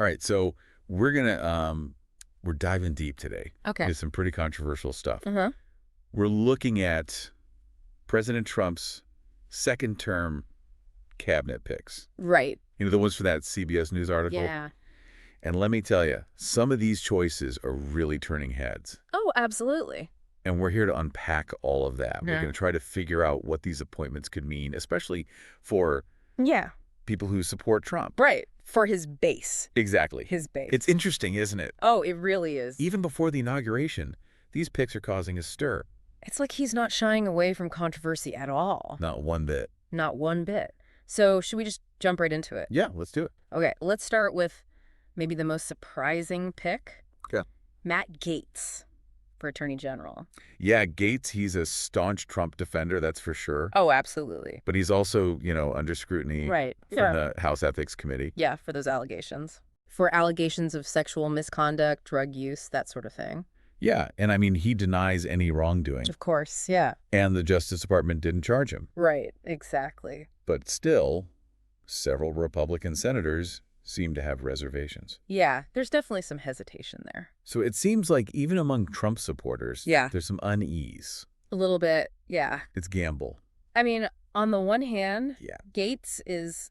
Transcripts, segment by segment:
All right, so we're diving deep today Okay. into some pretty controversial stuff. Uh-huh. We're looking at President Trump's second-term cabinet picks. Right. You know, the ones for that CBS News article? Yeah. And let me tell you, some of these choices are really turning heads. Oh, absolutely. And we're here to unpack all of that. We're Yeah. going to try to figure out what these appointments could mean, especially for Yeah. people who support Trump. Right. For his base. Exactly. His base. It's interesting, isn't it? Oh, it really is. Even before the inauguration, these picks are causing a stir. It's like he's not shying away from controversy at all. Not one bit. Not one bit. So should we just jump right into it? Yeah, let's do it. Okay, let's start with maybe the most surprising pick. Okay. Matt Gaetz for Attorney General. Yeah, Gaetz, he's a staunch Trump defender, that's for sure. Oh, absolutely. But he's also, under scrutiny Right. from the House Ethics Committee. Yeah, for those allegations. For allegations of sexual misconduct, drug use, that sort of thing. Yeah, and I mean, he denies any wrongdoing. Of course, yeah. And the Justice Department didn't charge him. Right, exactly. But still, several Republican senators seem to have reservations. Yeah, there's definitely some hesitation there. So it seems like even among Trump supporters, Yeah. there's some unease. A little bit, yeah. It's gamble. I mean, on the one hand, Yeah. Gaetz is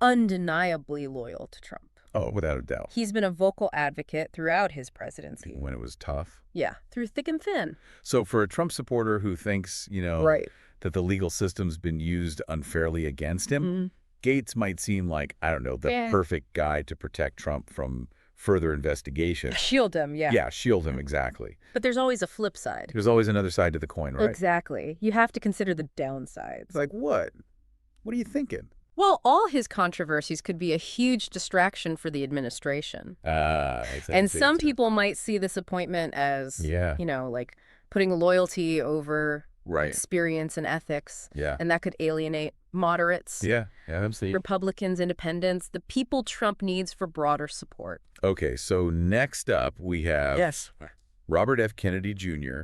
undeniably loyal to Trump. Oh, without a doubt. He's been a vocal advocate throughout his presidency. When it was tough. Yeah, through thick and thin. So for a Trump supporter who thinks, Right. that the legal system's been used unfairly against him, Gaetz might seem like, I don't know, the perfect guy to protect Trump from further investigation. Shield him, yeah. Yeah, shield him, exactly. But there's always a flip side. There's always another side to the coin, right? Exactly. You have to consider the downsides. It's like, what? What are you thinking? Well, all his controversies could be a huge distraction for the administration. And some people might see this appointment as, like putting loyalty over experience and ethics. Yeah. And that could alienate moderates. Yeah, absolutely. Republicans, independents, the people Trump needs for broader support. Okay, so next up we have Robert F. Kennedy Jr.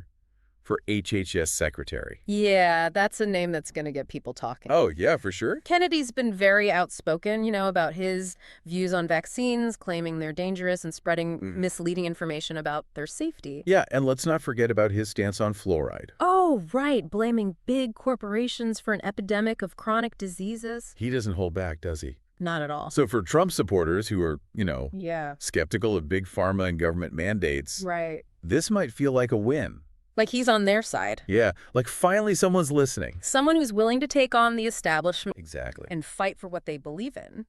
for HHS Secretary. Yeah, that's a name that's going to get people talking. Oh, yeah, for sure. Kennedy's been very outspoken, about his views on vaccines, claiming they're dangerous and spreading misleading information about their safety. Yeah, and let's not forget about his stance on fluoride. Oh, right, blaming big corporations for an epidemic of chronic diseases. He doesn't hold back, does he? Not at all. So for Trump supporters who are, Yeah. skeptical of big pharma and government mandates, Right. this might feel like a win. Like he's on their side. Yeah, like finally someone's listening. Someone who's willing to take on the establishment Exactly. and fight for what they believe in.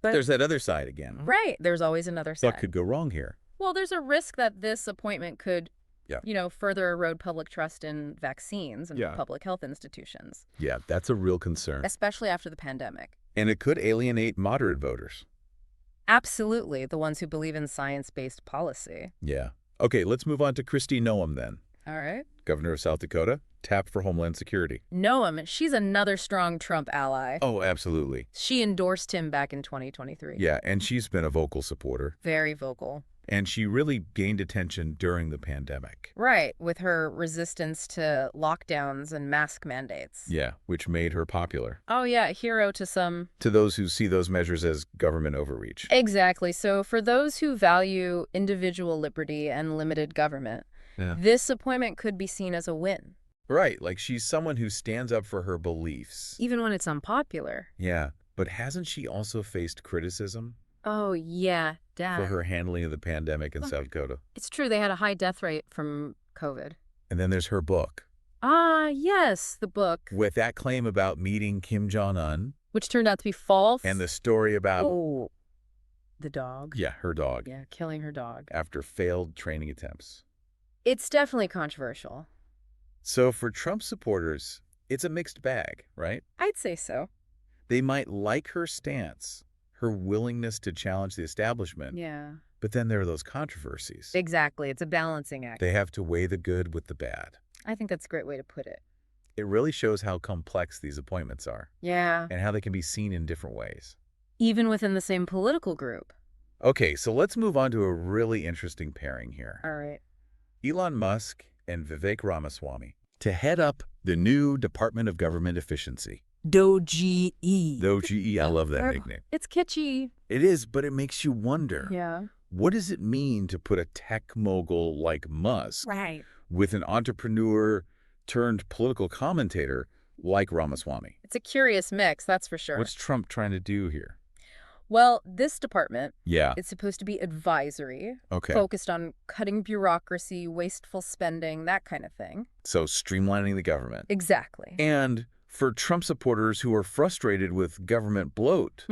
But there's that other side again. Right. There's always another side. What could go wrong here? Well, there's a risk that this appointment could, further erode public trust in vaccines and public health institutions. Yeah, that's a real concern. Especially after the pandemic. And it could alienate moderate voters. Absolutely. The ones who believe in science-based policy. Yeah. Okay, let's move on to Kristi Noem then. All right. Governor of South Dakota, tapped for Homeland Security. Noem, she's another strong Trump ally. Oh, absolutely. She endorsed him back in 2023. Yeah, and she's been a vocal supporter. Very vocal. And she really gained attention during the pandemic. Right, with her resistance to lockdowns and mask mandates. Yeah, which made her popular. Oh, yeah, a hero to some. To those who see those measures as government overreach. Exactly. So for those who value individual liberty and limited government, this appointment could be seen as a win. Right, like she's someone who stands up for her beliefs. Even when it's unpopular. Yeah, but hasn't she also faced criticism? Oh, yeah, Dad. For her handling of the pandemic in South Dakota. It's true, they had a high death rate from COVID. And then there's her book. Ah, yes, the book. With that claim about meeting Kim Jong-un. Which turned out to be false. And the story about... Oh, the dog. Yeah, her dog. Yeah, killing her dog. After failed training attempts. It's definitely controversial. So for Trump supporters, it's a mixed bag, right? I'd say so. They might like her stance, her willingness to challenge the establishment. Yeah. But then there are those controversies. Exactly. It's a balancing act. They have to weigh the good with the bad. I think that's a great way to put it. It really shows how complex these appointments are. Yeah. And how they can be seen in different ways. Even within the same political group. Okay, so let's move on to a really interesting pairing here. All right. Elon Musk and Vivek Ramaswamy to head up the new Department of Government Efficiency. DOGE. DOGE, I love that nickname. It's kitschy. It is, but it makes you wonder. Yeah. What does it mean to put a tech mogul like Musk with an entrepreneur turned political commentator like Ramaswamy? It's a curious mix, that's for sure. What's Trump trying to do here? Well, this department is supposed to be advisory, focused on cutting bureaucracy, wasteful spending, that kind of thing. So streamlining the government. Exactly. And for Trump supporters who are frustrated with government bloat,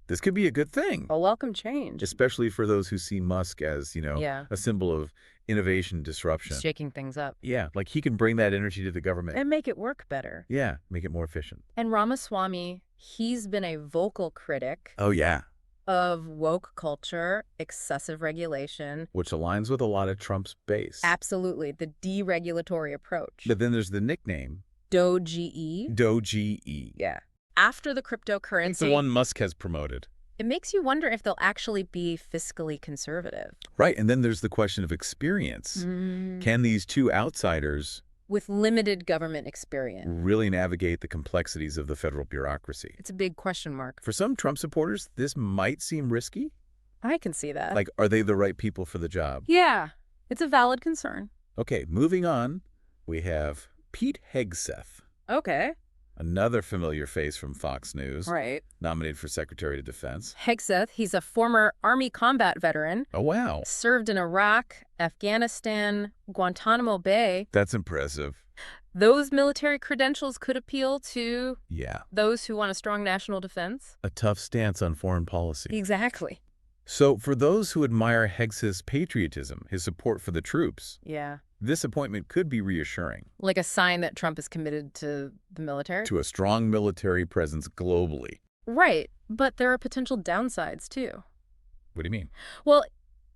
this could be a good thing. A welcome change. Especially for those who see Musk as, a symbol of innovation, disruption. Shaking things up. Yeah, like he can bring that energy to the government. And make it work better. Yeah, make it more efficient. And Ramaswamy, he's been a vocal critic. Oh, yeah. Of woke culture, excessive regulation. Which aligns with a lot of Trump's base. Absolutely, the deregulatory approach. But then there's the nickname. DOGE. DOGE. Yeah. After the cryptocurrency. It's the one Musk has promoted. It makes you wonder if they'll actually be fiscally conservative. Right, and then there's the question of experience. Can these two outsiders with limited government experience really navigate the complexities of the federal bureaucracy? It's a big question mark. For some Trump supporters, this might seem risky. I can see that. Like, are they the right people for the job? Yeah, it's a valid concern. Okay, moving on, we have Pete Hegseth. Okay. Another familiar face from Fox News. Right. Nominated for Secretary of Defense. Hegseth, he's a former Army combat veteran. Oh, wow. Served in Iraq, Afghanistan, Guantanamo Bay. That's impressive. Those military credentials could appeal to those who want a strong national defense. A tough stance on foreign policy. Exactly. So for those who admire Hegseth's patriotism, his support for the troops, this appointment could be reassuring. Like a sign that Trump is committed to the military? To a strong military presence globally. Right, but there are potential downsides, too. What do you mean? Well,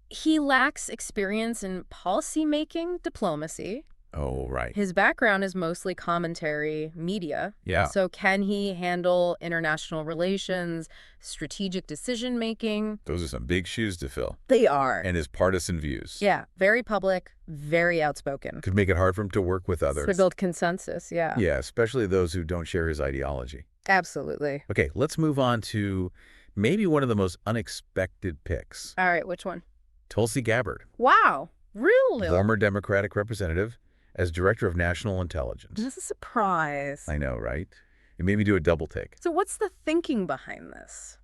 he lacks experience in policy-making diplomacy. Oh, right. His background is mostly commentary media. Yeah. So can he handle international relations, strategic decision-making? Those are some big shoes to fill. They are. And his partisan views. Yeah, very public, very outspoken. Could make it hard for him to work with others. To build consensus, yeah. Yeah, especially those who don't share his ideology. Absolutely. Okay, let's move on to maybe one of the most unexpected picks. All right, which one? Tulsi Gabbard. Wow, really? Former Democratic representative as Director of National Intelligence. That's a surprise. I know, right? It made me do a double take. So what's the thinking behind this?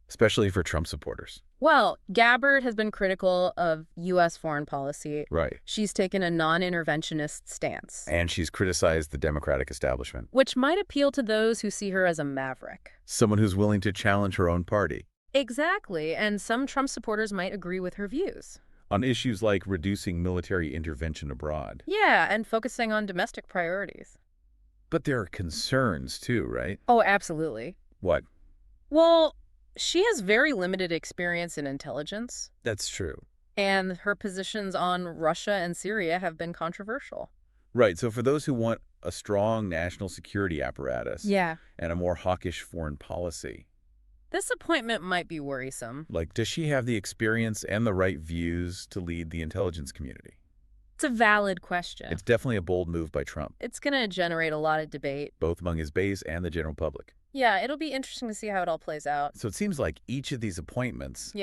Especially for Trump supporters. Well, Gabbard has been critical of U.S. foreign policy. Right. She's taken a non-interventionist stance. And she's criticized the Democratic establishment. Which might appeal to those who see her as a maverick. Someone who's willing to challenge her own party. Exactly, and some Trump supporters might agree with her views. On issues like reducing military intervention abroad. Yeah, and focusing on domestic priorities. But there are concerns too, right? Oh, absolutely. What? Well, she has very limited experience in intelligence. That's true. And her positions on Russia and Syria have been controversial. Right, so for those who want a strong national security apparatus and a more hawkish foreign policy. This appointment might be worrisome. Like, does she have the experience and the right views to lead the intelligence community? It's a valid question. It's definitely a bold move by Trump. It's going to generate a lot of debate. Both among his base and the general public. Yeah, it'll be interesting to see how it all plays out. So it seems like each of these appointments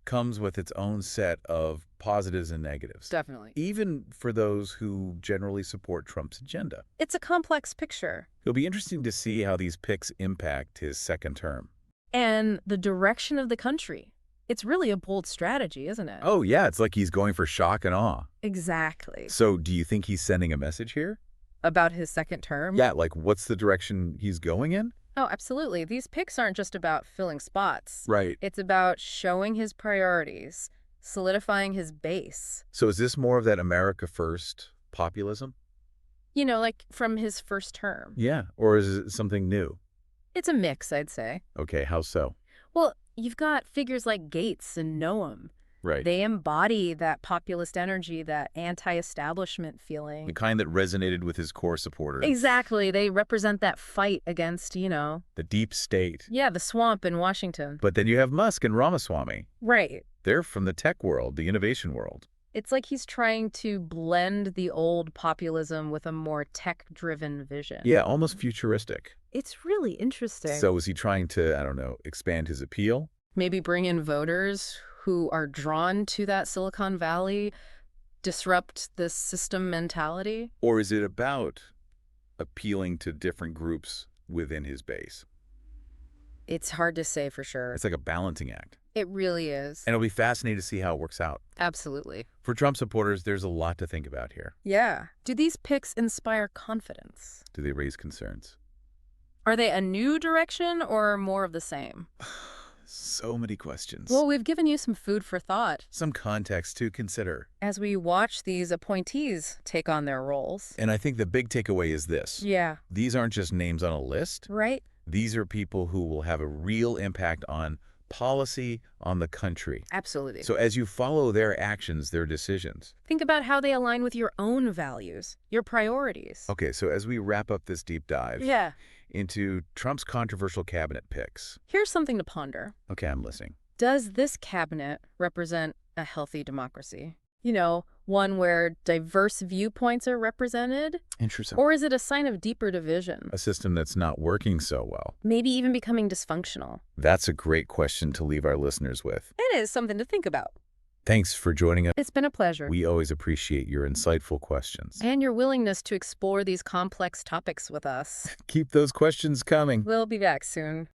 comes with its own set of positives and negatives. Definitely. Even for those who generally support Trump's agenda. It's a complex picture. It'll be interesting to see how these picks impact his second term. And the direction of the country. It's really a bold strategy, isn't it? Oh, yeah. It's like he's going for shock and awe. Exactly. So do you think he's sending a message here? About his second term? Yeah, like what's the direction he's going in? Oh, absolutely. These picks aren't just about filling spots. Right. It's about showing his priorities, solidifying his base. So is this more of that America First populism? You know, like from his first term. Yeah. Or is it something new? It's a mix, I'd say. Okay, how so? Well, you've got figures like Gaetz and Noem. Right. They embody that populist energy, that anti-establishment feeling. The kind that resonated with his core supporters. Exactly. They represent that fight against, the deep state. Yeah, the swamp in Washington. But then you have Musk and Ramaswamy. Right. They're from the tech world, the innovation world. It's like he's trying to blend the old populism with a more tech-driven vision. Yeah, almost futuristic. It's really interesting. So is he trying to, I don't know, expand his appeal? Maybe bring in voters who are drawn to that Silicon Valley, disrupt this system mentality? Or is it about appealing to different groups within his base? It's hard to say for sure. It's like a balancing act. It really is. And it'll be fascinating to see how it works out. Absolutely. For Trump supporters, there's a lot to think about here. Yeah. Do these picks inspire confidence? Do they raise concerns? Are they a new direction or more of the same? So many questions. Well, we've given you some food for thought. Some context to consider. As we watch these appointees take on their roles. And I think the big takeaway is this. Yeah. These aren't just names on a list. Right. These are people who will have a real impact on policy, on the country. Absolutely. So as you follow their actions, their decisions. Think about how they align with your own values, your priorities. Okay, so as we wrap up this deep dive into Trump's controversial cabinet picks. Here's something to ponder. Okay, I'm listening. Does this cabinet represent a healthy democracy? You know, one where diverse viewpoints are represented? Interesting. Or is it a sign of deeper division? A system that's not working so well. Maybe even becoming dysfunctional. That's a great question to leave our listeners with. It is something to think about. Thanks for joining us. It's been a pleasure. We always appreciate your insightful questions. And your willingness to explore these complex topics with us. Keep those questions coming. We'll be back soon.